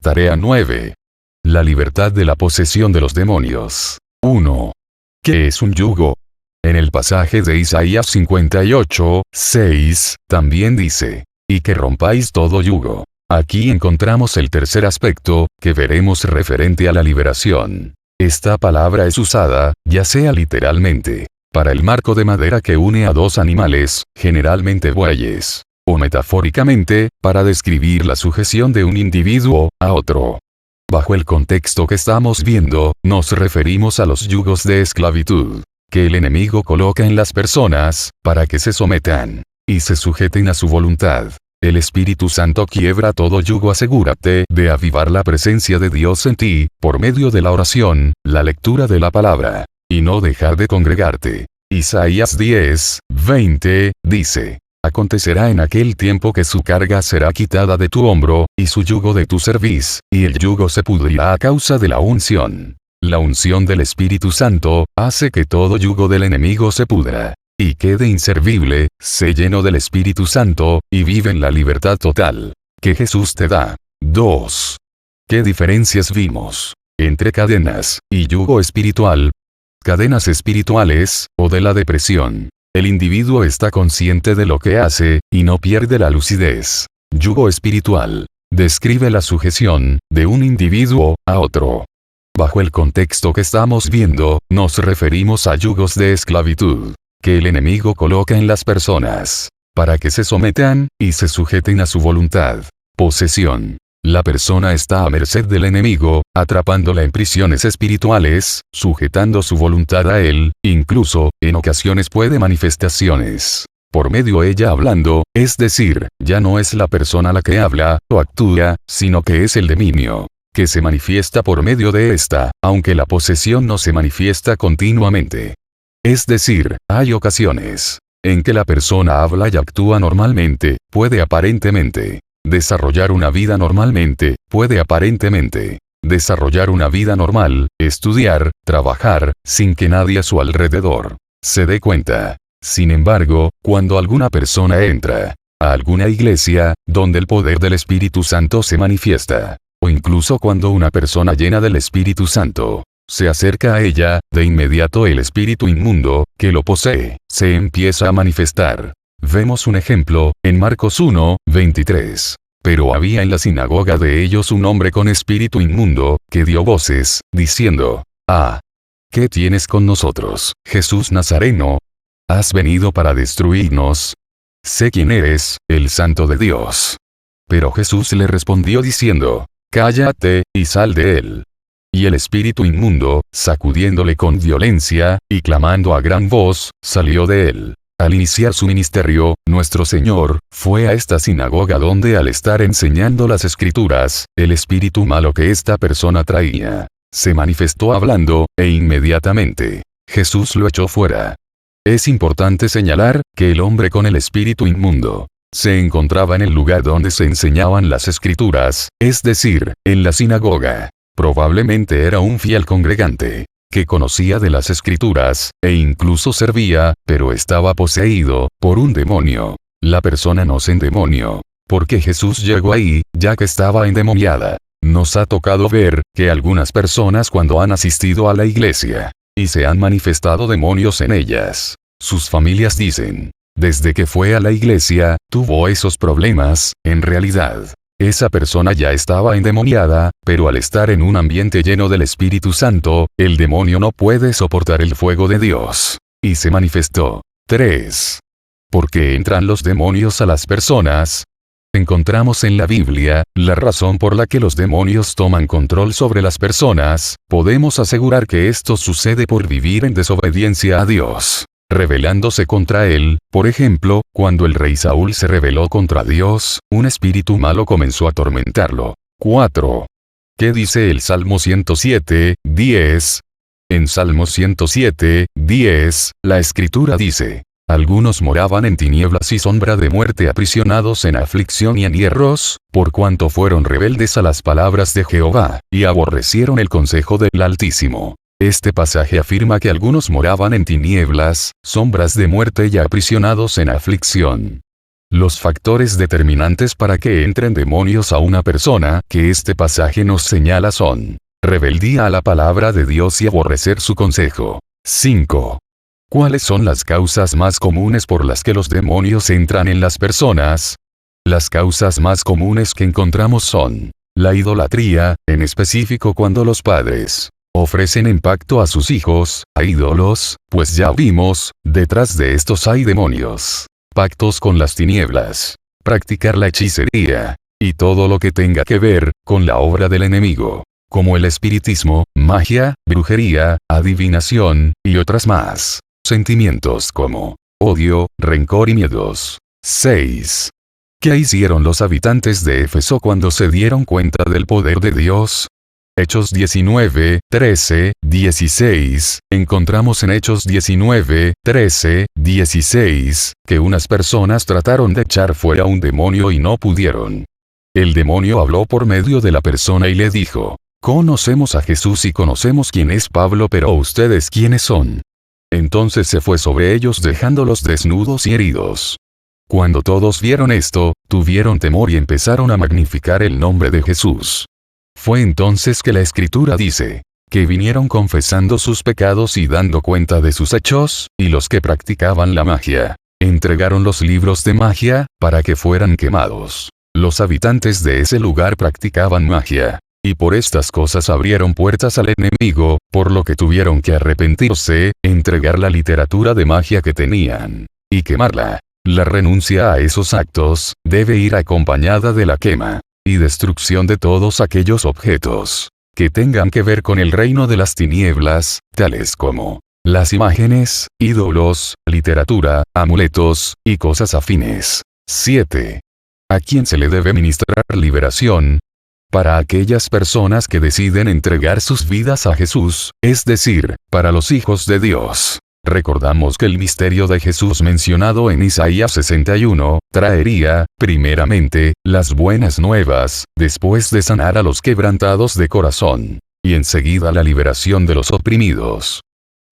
Tarea 9. La libertad de la posesión de los demonios. 1. ¿Qué es un yugo? En el pasaje de Isaías 58, 6, también dice, y que rompáis todo yugo. Aquí encontramos el tercer aspecto, que veremos referente a la liberación. Esta palabra es usada, ya sea literalmente, para el marco de madera que une a dos animales, generalmente bueyes, o metafóricamente, para describir la sujeción de un individuo a otro. Bajo el contexto que estamos viendo, nos referimos a los yugos de esclavitud, que el enemigo coloca en las personas, para que se sometan y se sujeten a su voluntad. El Espíritu Santo quiebra todo yugo. Asegúrate de avivar la presencia de Dios en ti, por medio de la oración, la lectura de la palabra, y no dejar de congregarte. Isaías 10, 20, dice, acontecerá en aquel tiempo que su carga será quitada de tu hombro, y su yugo de tu cerviz, y el yugo se pudrirá a causa de la unción. La unción del Espíritu Santo, hace que todo yugo del enemigo se pudra y quede inservible. Sé lleno del Espíritu Santo, y vive en la libertad total que Jesús te da. 2. ¿Qué diferencias vimos entre cadenas y yugo espiritual? Cadenas espirituales, o de la depresión. El individuo está consciente de lo que hace, y no pierde la lucidez. Yugo espiritual describe la sujeción de un individuo a otro. Bajo el contexto que estamos viendo, nos referimos a yugos de esclavitud, que el enemigo coloca en las personas, para que se sometan y se sujeten a su voluntad. Posesión. La persona está a merced del enemigo, atrapándola en prisiones espirituales, sujetando su voluntad a él, incluso, en ocasiones puede manifestaciones por medio de ella hablando, es decir, ya no es la persona la que habla o actúa, sino que es el demonio que se manifiesta por medio de esta, aunque la posesión no se manifiesta continuamente. Es decir, hay ocasiones en que la persona habla y actúa normalmente, puede aparentemente desarrollar una vida normalmente, puede aparentemente desarrollar una vida normal, estudiar, trabajar, sin que nadie a su alrededor se dé cuenta. Sin embargo, cuando alguna persona entra a alguna iglesia, donde el poder del Espíritu Santo se manifiesta, o incluso cuando una persona llena del Espíritu Santo se acerca a ella, de inmediato el espíritu inmundo, que lo posee, se empieza a manifestar. Vemos un ejemplo, en Marcos 1, 23. Pero había en la sinagoga de ellos un hombre con espíritu inmundo, que dio voces, diciendo, «Ah, ¿qué tienes con nosotros, Jesús Nazareno? ¿Has venido para destruirnos? Sé quién eres, el Santo de Dios». Pero Jesús le respondió diciendo, «Cállate, y sal de él». Y el espíritu inmundo, sacudiéndole con violencia, y clamando a gran voz, salió de él. Al iniciar su ministerio, nuestro Señor fue a esta sinagoga donde, al estar enseñando las Escrituras, el espíritu malo que esta persona traía se manifestó hablando, e inmediatamente Jesús lo echó fuera. Es importante señalar que el hombre con el espíritu inmundo se encontraba en el lugar donde se enseñaban las Escrituras, es decir, en la sinagoga. Probablemente era un fiel congregante, que conocía de las Escrituras, e incluso servía, pero estaba poseído por un demonio. La persona no se endemonió, porque Jesús llegó ahí, ya que estaba endemoniada. Nos ha tocado ver que algunas personas, cuando han asistido a la iglesia y se han manifestado demonios en ellas, sus familias dicen, desde que fue a la iglesia, tuvo esos problemas. En realidad, esa persona ya estaba endemoniada, pero al estar en un ambiente lleno del Espíritu Santo, el demonio no puede soportar el fuego de Dios, y se manifestó. 3. ¿Por qué entran los demonios a las personas? Encontramos en la Biblia la razón por la que los demonios toman control sobre las personas. Podemos asegurar que esto sucede por vivir en desobediencia a Dios, rebelándose contra él. Por ejemplo, cuando el rey Saúl se rebeló contra Dios, un espíritu malo comenzó a atormentarlo. 4. ¿Qué dice el Salmo 107, 10? En Salmo 107, 10, la Escritura dice, algunos moraban en tinieblas y sombra de muerte, aprisionados en aflicción y en hierros, por cuanto fueron rebeldes a las palabras de Jehová, y aborrecieron el consejo del Altísimo. Este pasaje afirma que algunos moraban en tinieblas, sombras de muerte y aprisionados en aflicción. Los factores determinantes para que entren demonios a una persona que este pasaje nos señala son: rebeldía a la palabra de Dios y aborrecer su consejo. 5. ¿Cuáles son las causas más comunes por las que los demonios entran en las personas? Las causas más comunes que encontramos son la idolatría, en específico cuando los padres ofrecen en pacto a sus hijos a ídolos, pues ya vimos, detrás de estos hay demonios. Pactos con las tinieblas, practicar la hechicería, y todo lo que tenga que ver con la obra del enemigo, como el espiritismo, magia, brujería, adivinación, y otras más. Sentimientos como odio, rencor y miedos. 6. ¿Qué hicieron los habitantes de Éfeso cuando se dieron cuenta del poder de Dios? Hechos 19, 13, 16, encontramos en Hechos 19, 13, 16, que unas personas trataron de echar fuera un demonio y no pudieron. El demonio habló por medio de la persona y le dijo: conocemos a Jesús y conocemos quién es Pablo, pero ¿ustedes quiénes son? Entonces se fue sobre ellos dejándolos desnudos y heridos. Cuando todos vieron esto, tuvieron temor y empezaron a magnificar el nombre de Jesús. Fue entonces que la Escritura dice que vinieron confesando sus pecados y dando cuenta de sus hechos, y los que practicaban la magia entregaron los libros de magia para que fueran quemados. Los habitantes de ese lugar practicaban magia, y por estas cosas abrieron puertas al enemigo, por lo que tuvieron que arrepentirse, entregar la literatura de magia que tenían y quemarla. La renuncia a esos actos debe ir acompañada de la quema y destrucción de todos aquellos objetos que tengan que ver con el reino de las tinieblas, tales como las imágenes, ídolos, literatura, amuletos, y cosas afines. 7. ¿A quién se le debe ministrar liberación? Para aquellas personas que deciden entregar sus vidas a Jesús, es decir, para los hijos de Dios. Recordamos que el misterio de Jesús mencionado en Isaías 61, traería, primeramente, las buenas nuevas, después de sanar a los quebrantados de corazón, y enseguida la liberación de los oprimidos.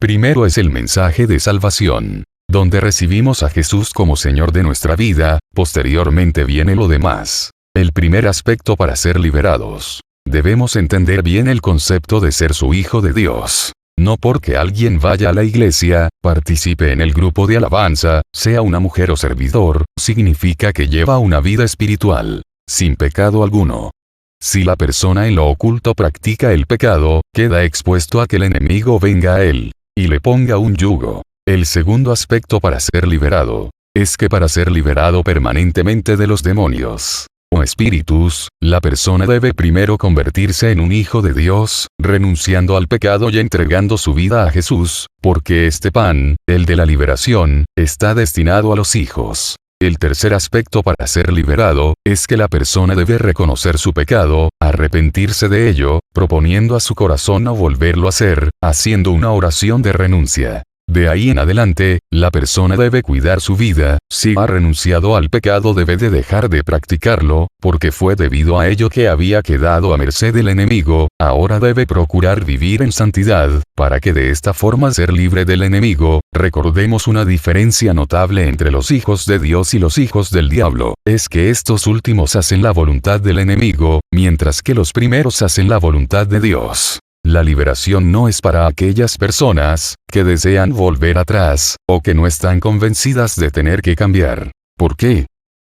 Primero es el mensaje de salvación, donde recibimos a Jesús como Señor de nuestra vida, posteriormente viene lo demás. El primer aspecto para ser liberados. Debemos entender bien el concepto de ser su hijo de Dios. No porque alguien vaya a la iglesia, participe en el grupo de alabanza, sea una mujer o servidor, significa que lleva una vida espiritual, sin pecado alguno. Si la persona en lo oculto practica el pecado, queda expuesto a que el enemigo venga a él y le ponga un yugo. El segundo aspecto para ser liberado es que para ser liberado permanentemente de los demonios o espíritus, la persona debe primero convertirse en un hijo de Dios, renunciando al pecado y entregando su vida a Jesús, porque este pan, el de la liberación, está destinado a los hijos. El tercer aspecto para ser liberado, es que la persona debe reconocer su pecado, arrepentirse de ello, proponiendo a su corazón no volverlo a hacer, haciendo una oración de renuncia. De ahí en adelante, la persona debe cuidar su vida. Si ha renunciado al pecado debe de dejar de practicarlo, porque fue debido a ello que había quedado a merced del enemigo. Ahora debe procurar vivir en santidad, para que de esta forma ser libre del enemigo. Recordemos una diferencia notable entre los hijos de Dios y los hijos del diablo, es que estos últimos hacen la voluntad del enemigo, mientras que los primeros hacen la voluntad de Dios. La liberación no es para aquellas personas que desean volver atrás, o que no están convencidas de tener que cambiar. ¿Por qué?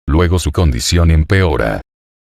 Luego su condición empeora.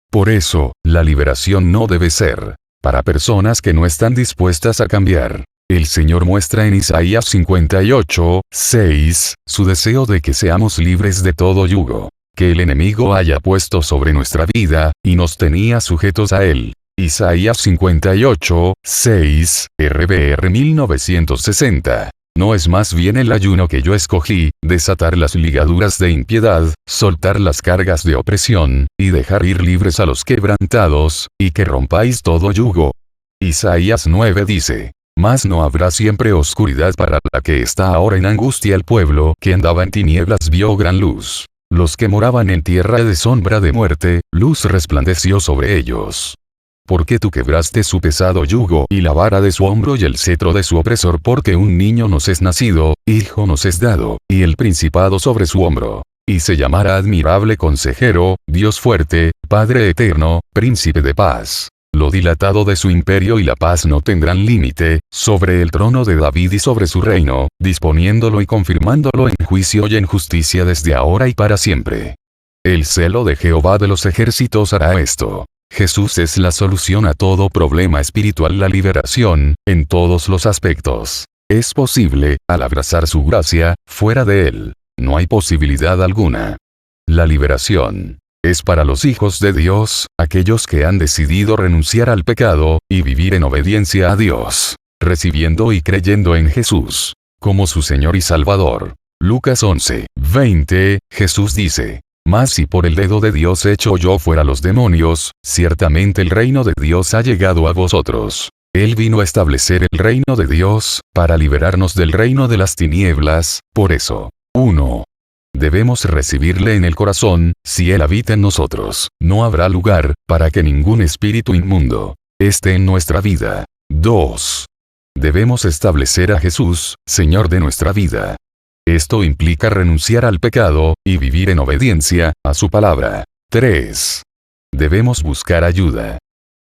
Por eso, la liberación no debe ser para personas que no están dispuestas a cambiar. El Señor muestra en Isaías 58, 6, su deseo de que seamos libres de todo yugo que el enemigo haya puesto sobre nuestra vida, y nos tenía sujetos a él. Isaías 58, 6, RBR 1960. No es más bien el ayuno que yo escogí, desatar las ligaduras de impiedad, soltar las cargas de opresión, y dejar ir libres a los quebrantados, y que rompáis todo yugo. Isaías 9 dice: mas no habrá siempre oscuridad para la que está ahora en angustia. El pueblo que andaba en tinieblas vio gran luz. Los que moraban en tierra de sombra de muerte, luz resplandeció sobre ellos. Porque tú quebraste su pesado yugo y la vara de su hombro y el cetro de su opresor, porque un niño nos es nacido, hijo nos es dado, y el principado sobre su hombro. y se llamará admirable consejero, Dios fuerte, Padre eterno, príncipe de paz. Lo dilatado de su imperio y la paz no tendrán límite, sobre el trono de David y sobre su reino, disponiéndolo y confirmándolo en juicio y en justicia desde ahora y para siempre. El celo de Jehová de los ejércitos hará esto. Jesús es la solución a todo problema espiritual, la liberación, en todos los aspectos. Es posible, al abrazar su gracia, fuera de él, no hay posibilidad alguna. La liberación es para los hijos de Dios, aquellos que han decidido renunciar al pecado, y vivir en obediencia a Dios, recibiendo y creyendo en Jesús, como su Señor y Salvador. Lucas 11:20, Jesús dice: Mas si por el dedo de Dios echo yo fuera los demonios, ciertamente el reino de Dios ha llegado a vosotros. Él vino a establecer el reino de Dios, para liberarnos del reino de las tinieblas, por eso. 1. Debemos recibirle en el corazón, si Él habita en nosotros, no habrá lugar, para que ningún espíritu inmundo esté en nuestra vida. 2. Debemos establecer a Jesús, Señor de nuestra vida. Esto implica renunciar al pecado, y vivir en obediencia a su palabra. 3. Debemos buscar ayuda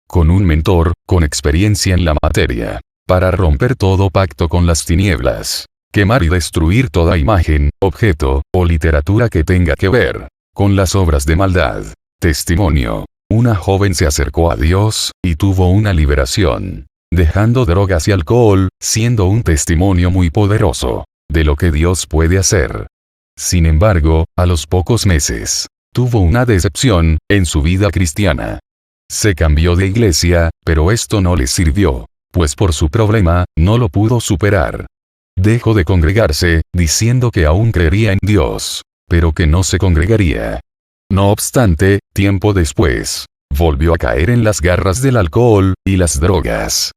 con un mentor, con experiencia en la materia, para romper todo pacto con las tinieblas. Quemar y destruir toda imagen, objeto, o literatura que tenga que ver con las obras de maldad. Testimonio. Una joven se acercó a Dios, y tuvo una liberación, dejando drogas y alcohol, siendo un testimonio muy poderoso de lo que Dios puede hacer. Sin embargo, a los pocos meses, tuvo una decepción en su vida cristiana. Se cambió de iglesia, pero esto no le sirvió, pues por su problema, no lo pudo superar. Dejó de congregarse, diciendo que aún creería en Dios, pero que no se congregaría. No obstante, tiempo después, volvió a caer en las garras del alcohol y las drogas.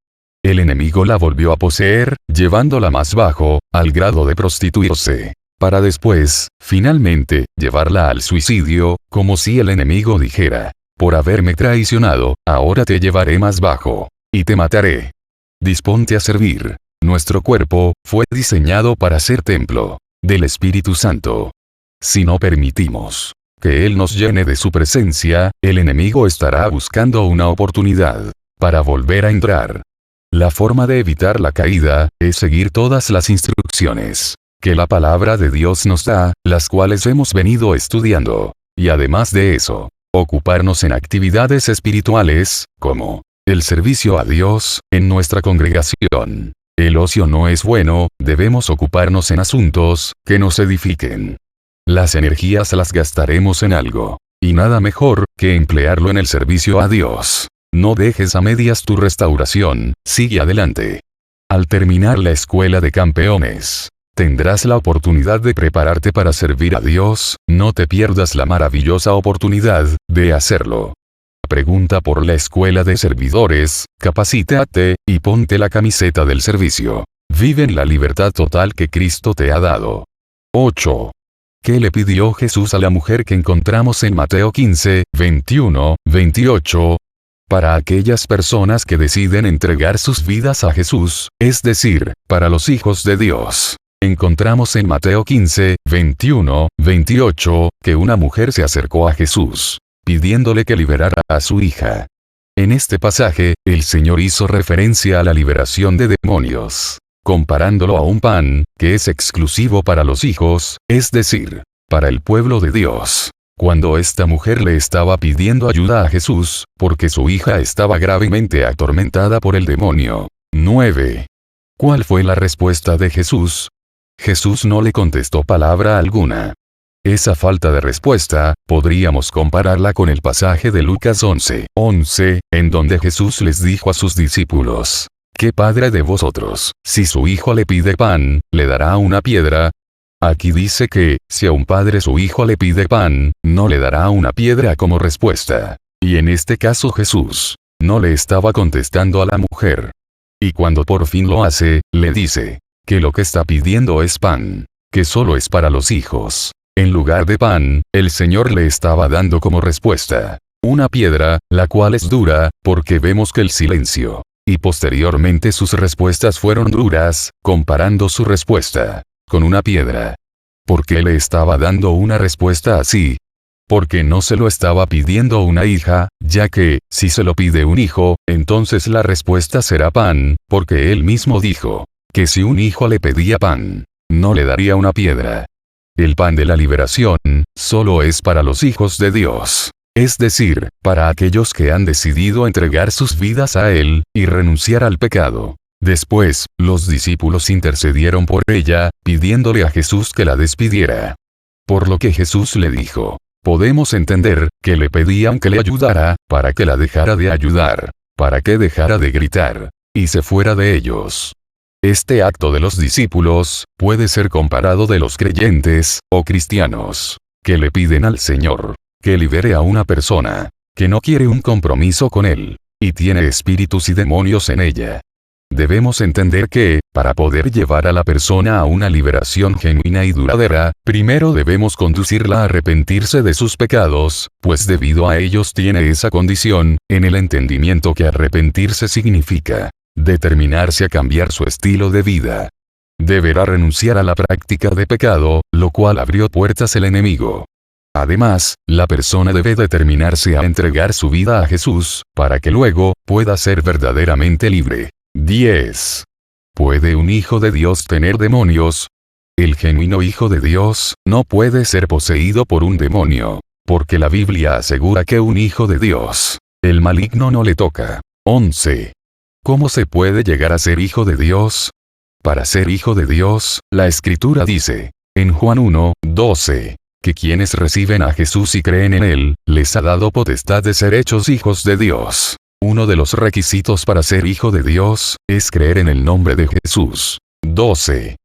El enemigo la volvió a poseer, llevándola más bajo, al grado de prostituirse, para después, finalmente, llevarla al suicidio, como si el enemigo dijera: por haberme traicionado, ahora te llevaré más bajo, y te mataré. Disponte a servir. Nuestro cuerpo fue diseñado para ser templo del Espíritu Santo. Si no permitimos que Él nos llene de su presencia, el enemigo estará buscando una oportunidad para volver a entrar. La forma de evitar la caída es seguir todas las instrucciones que la palabra de Dios nos da, las cuales hemos venido estudiando, y además de eso, ocuparnos en actividades espirituales, como el servicio a Dios en nuestra congregación. El ocio no es bueno, debemos ocuparnos en asuntos que nos edifiquen. Las energías las gastaremos en algo, y nada mejor que emplearlo en el servicio a Dios. No dejes a medias tu restauración, sigue adelante. Al terminar la escuela de campeones, tendrás la oportunidad de prepararte para servir a Dios, no te pierdas la maravillosa oportunidad de hacerlo. Pregunta por la escuela de servidores, capacítate, y ponte la camiseta del servicio. Vive en la libertad total que Cristo te ha dado. 8. ¿Qué le pidió Jesús a la mujer que encontramos en Mateo 15, 21, 28? Para aquellas personas que deciden entregar sus vidas a Jesús, es decir, para los hijos de Dios. Encontramos en Mateo 15, 21, 28, que una mujer se acercó a Jesús, pidiéndole que liberara a su hija. En este pasaje, el Señor hizo referencia a la liberación de demonios, comparándolo a un pan, que es exclusivo para los hijos, es decir, para el pueblo de Dios. Cuando esta mujer le estaba pidiendo ayuda a Jesús, porque su hija estaba gravemente atormentada por el demonio. 9. ¿Cuál fue la respuesta de Jesús? Jesús no le contestó palabra alguna. Esa falta de respuesta, podríamos compararla con el pasaje de Lucas 11:11, en donde Jesús les dijo a sus discípulos: ¿qué padre de vosotros, si su hijo le pide pan, le dará una piedra? Aquí dice que, si a un padre su hijo le pide pan, no le dará una piedra como respuesta. Y en este caso Jesús no le estaba contestando a la mujer. Y cuando por fin lo hace, le dice que lo que está pidiendo es pan, que solo es para los hijos. En lugar de pan, el Señor le estaba dando como respuesta una piedra, la cual es dura, porque vemos que el silencio y posteriormente sus respuestas fueron duras, comparando su respuesta con una piedra. ¿Por qué le estaba dando una respuesta así? Porque no se lo estaba pidiendo una hija, ya que, si se lo pide un hijo, entonces la respuesta será pan, porque él mismo dijo, que si un hijo le pedía pan, no le daría una piedra. El pan de la liberación, solo es para los hijos de Dios. Es decir, para aquellos que han decidido entregar sus vidas a Él, y renunciar al pecado. Después, los discípulos intercedieron por ella, pidiéndole a Jesús que la despidiera. Por lo que Jesús le dijo, podemos entender, que le pedían que le ayudara, para que la dejara de ayudar, para que dejara de gritar, y se fuera de ellos. Este acto de los discípulos, puede ser comparado de los creyentes, o cristianos, que le piden al Señor, que libere a una persona, que no quiere un compromiso con Él, y tiene espíritus y demonios en ella. Debemos entender que, para poder llevar a la persona a una liberación genuina y duradera, primero debemos conducirla a arrepentirse de sus pecados, pues debido a ellos tiene esa condición, en el entendimiento que arrepentirse significa determinarse a cambiar su estilo de vida. Deberá renunciar a la práctica de pecado, lo cual abrió puertas al enemigo. Además, la persona debe determinarse a entregar su vida a Jesús, para que luego, pueda ser verdaderamente libre. 10. ¿Puede un hijo de Dios tener demonios? El genuino hijo de Dios, no puede ser poseído por un demonio, porque la Biblia asegura que un hijo de Dios, el maligno no le toca. 11. ¿Cómo se puede llegar a ser hijo de Dios? Para ser hijo de Dios, la Escritura dice, en Juan 1:12, que quienes reciben a Jesús y creen en Él, les ha dado potestad de ser hechos hijos de Dios. Uno de los requisitos para ser hijo de Dios, es creer en el nombre de Jesús. 12.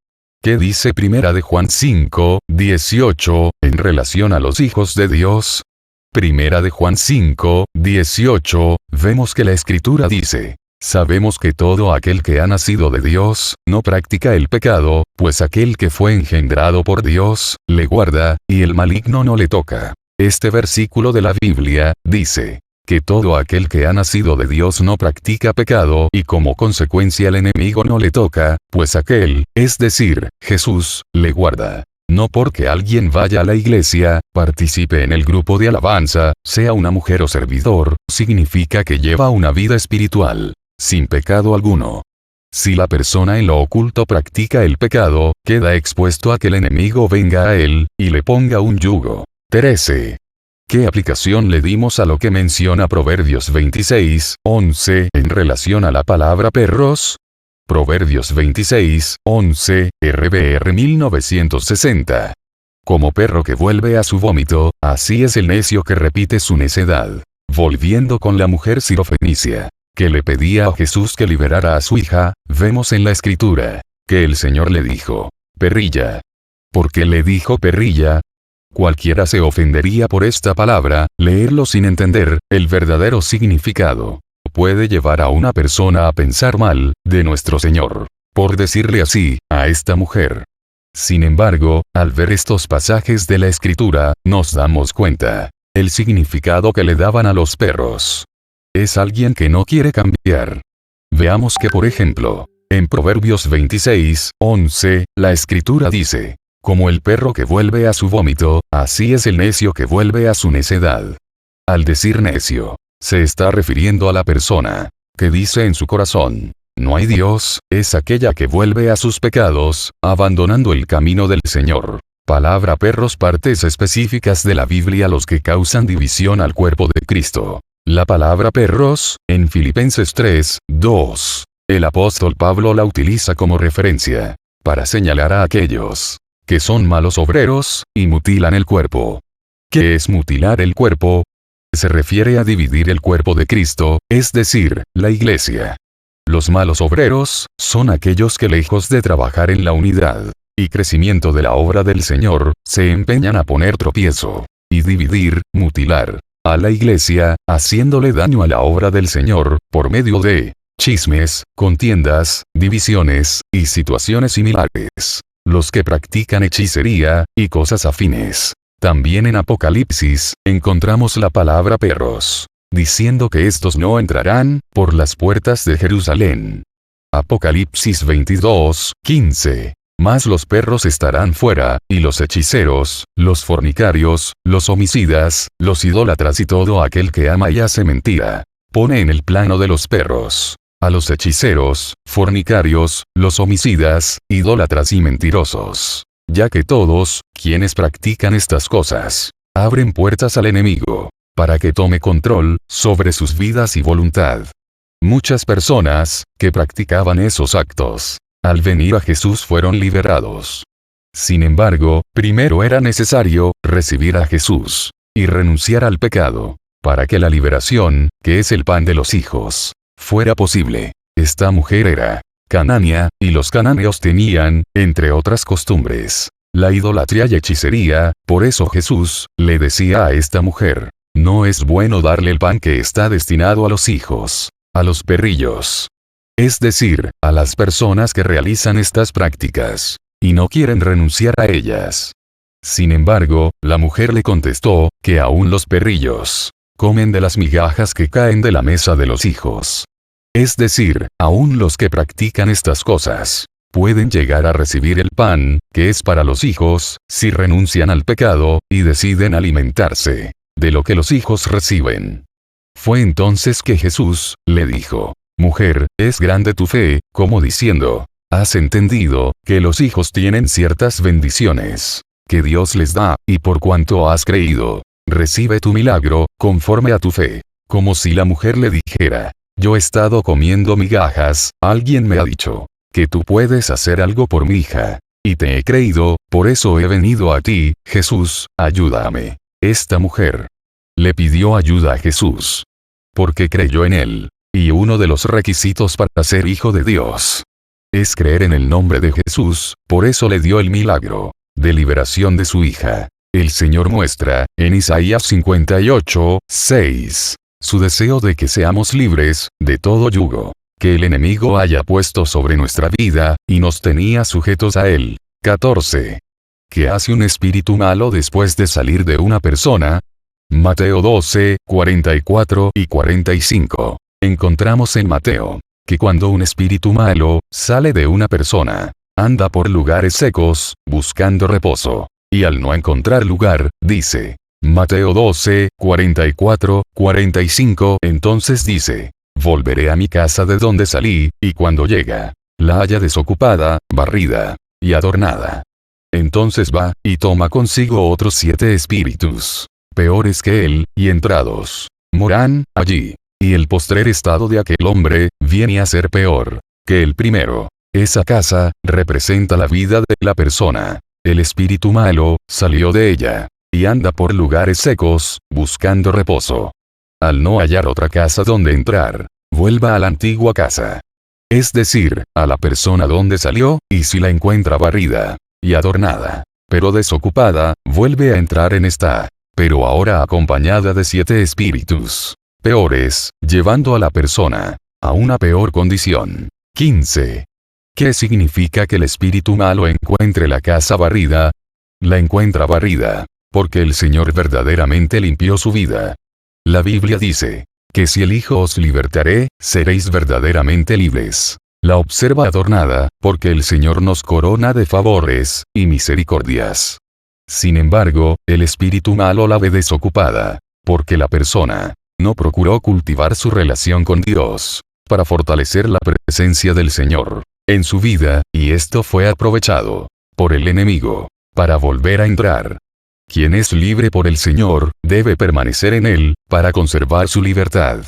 ¿Qué dice Primera de Juan 5:18, en relación a los hijos de Dios? Primera de Juan 5:18, vemos que la Escritura dice, sabemos que todo aquel que ha nacido de Dios, no practica el pecado, pues aquel que fue engendrado por Dios, le guarda, y el maligno no le toca. Este versículo de la Biblia, dice, que todo aquel que ha nacido de Dios no practica pecado y como consecuencia el enemigo no le toca, pues aquel, es decir, Jesús, le guarda. No porque alguien vaya a la iglesia, participe en el grupo de alabanza, sea una mujer o servidor, significa que lleva una vida espiritual, sin pecado alguno. Si la persona en lo oculto practica el pecado, queda expuesto a que el enemigo venga a él, y le ponga un yugo. 13. ¿Qué aplicación le dimos a lo que menciona Proverbios 26:11 en relación a la palabra perros? Proverbios 26:11, RBR 1960. Como perro que vuelve a su vómito, así es el necio que repite su necedad. Volviendo con la mujer sirofenicia, que le pedía a Jesús que liberara a su hija, vemos en la Escritura, que el Señor le dijo, perrilla. ¿Por qué le dijo perrilla? Cualquiera se ofendería por esta palabra, leerlo sin entender el verdadero significado. Puede llevar a una persona a pensar mal de nuestro Señor, por decirle así, a esta mujer. Sin embargo, al ver estos pasajes de la Escritura, nos damos cuenta, el significado que le daban a los perros. Es alguien que no quiere cambiar. Veamos que por ejemplo, en Proverbios 26:11, la Escritura dice, como el perro que vuelve a su vómito, así es el necio que vuelve a su necedad. Al decir necio, se está refiriendo a la persona, que dice en su corazón, no hay Dios, es aquella que vuelve a sus pecados, abandonando el camino del Señor. Palabra perros, partes específicas de la Biblia los que causan división al cuerpo de Cristo. La palabra perros, en Filipenses 3:2, el apóstol Pablo la utiliza como referencia, para señalar a aquellos que son malos obreros, y mutilan el cuerpo. ¿Qué es mutilar el cuerpo? Se refiere a dividir el cuerpo de Cristo, es decir, la iglesia. Los malos obreros, son aquellos que lejos de trabajar en la unidad y crecimiento de la obra del Señor, se empeñan a poner tropiezo, y dividir, mutilar, a la iglesia, haciéndole daño a la obra del Señor, por medio de chismes, contiendas, divisiones, y situaciones similares. Los que practican hechicería, y cosas afines. También en Apocalipsis, encontramos la palabra perros, diciendo que estos no entrarán, por las puertas de Jerusalén. Apocalipsis 22:15. Mas los perros estarán fuera, y los hechiceros, los fornicarios, los homicidas, los idólatras y todo aquel que ama y hace mentira. Pone en el plano de los perros a los hechiceros, fornicarios, los homicidas, idólatras y mentirosos. Ya que todos, quienes practican estas cosas, abren puertas al enemigo, para que tome control sobre sus vidas y voluntad. Muchas personas, que practicaban esos actos, al venir a Jesús fueron liberados. Sin embargo, primero era necesario recibir a Jesús y renunciar al pecado, para que la liberación, que es el pan de los hijos, fuera posible. Esta mujer era cananea, y los cananeos tenían, entre otras costumbres, la idolatría y hechicería. Por eso Jesús le decía a esta mujer: no es bueno darle el pan que está destinado a los hijos, a los perrillos. Es decir, a las personas que realizan estas prácticas, y no quieren renunciar a ellas. Sin embargo, la mujer le contestó, que aún los perrillos comen de las migajas que caen de la mesa de los hijos. Es decir, aún los que practican estas cosas, pueden llegar a recibir el pan, que es para los hijos, si renuncian al pecado, y deciden alimentarse de lo que los hijos reciben. Fue entonces que Jesús le dijo: mujer, es grande tu fe, como diciendo, has entendido, que los hijos tienen ciertas bendiciones que Dios les da, y por cuanto has creído, recibe tu milagro, conforme a tu fe. Como si la mujer le dijera: yo he estado comiendo migajas, alguien me ha dicho que tú puedes hacer algo por mi hija, y te he creído, por eso he venido a ti, Jesús, ayúdame. Esta mujer le pidió ayuda a Jesús, porque creyó en él, y uno de los requisitos para ser hijo de Dios es creer en el nombre de Jesús. Por eso le dio el milagro de liberación de su hija. El Señor muestra, en Isaías 58:6, su deseo de que seamos libres de todo yugo que el enemigo haya puesto sobre nuestra vida, y nos tenía sujetos a él. 14. ¿Qué hace un espíritu malo después de salir de una persona? Mateo 12:44 y 45. Encontramos en Mateo que cuando un espíritu malo sale de una persona, anda por lugares secos, buscando reposo, y al no encontrar lugar, dice, Mateo 12:44, 45, entonces dice: volveré a mi casa de donde salí, y cuando llega, la halla desocupada, barrida y adornada. Entonces va, y toma consigo otros 7 espíritus, peores que él, y entrados, moran allí. Y el postrer estado de aquel hombre, viene a ser peor que el primero. Esa casa, representa la vida de la persona. El espíritu malo, salió de ella, y anda por lugares secos, buscando reposo. Al no hallar otra casa donde entrar, vuelva a la antigua casa. Es decir, a la persona donde salió, y si la encuentra barrida y adornada, pero desocupada, vuelve a entrar en esta, pero ahora acompañada de 7 espíritus peores, llevando a la persona a una peor condición. 15. ¿Qué significa que el espíritu malo encuentre la casa barrida? La encuentra barrida porque el Señor verdaderamente limpió su vida. La Biblia dice que si el Hijo os libertaré, seréis verdaderamente libres. La observa adornada, porque el Señor nos corona de favores y misericordias. Sin embargo, el espíritu malo la ve desocupada, porque la persona no procuró cultivar su relación con Dios, para fortalecer la presencia del Señor en su vida, y esto fue aprovechado por el enemigo para volver a entrar. Quien es libre por el Señor, debe permanecer en él, para conservar su libertad.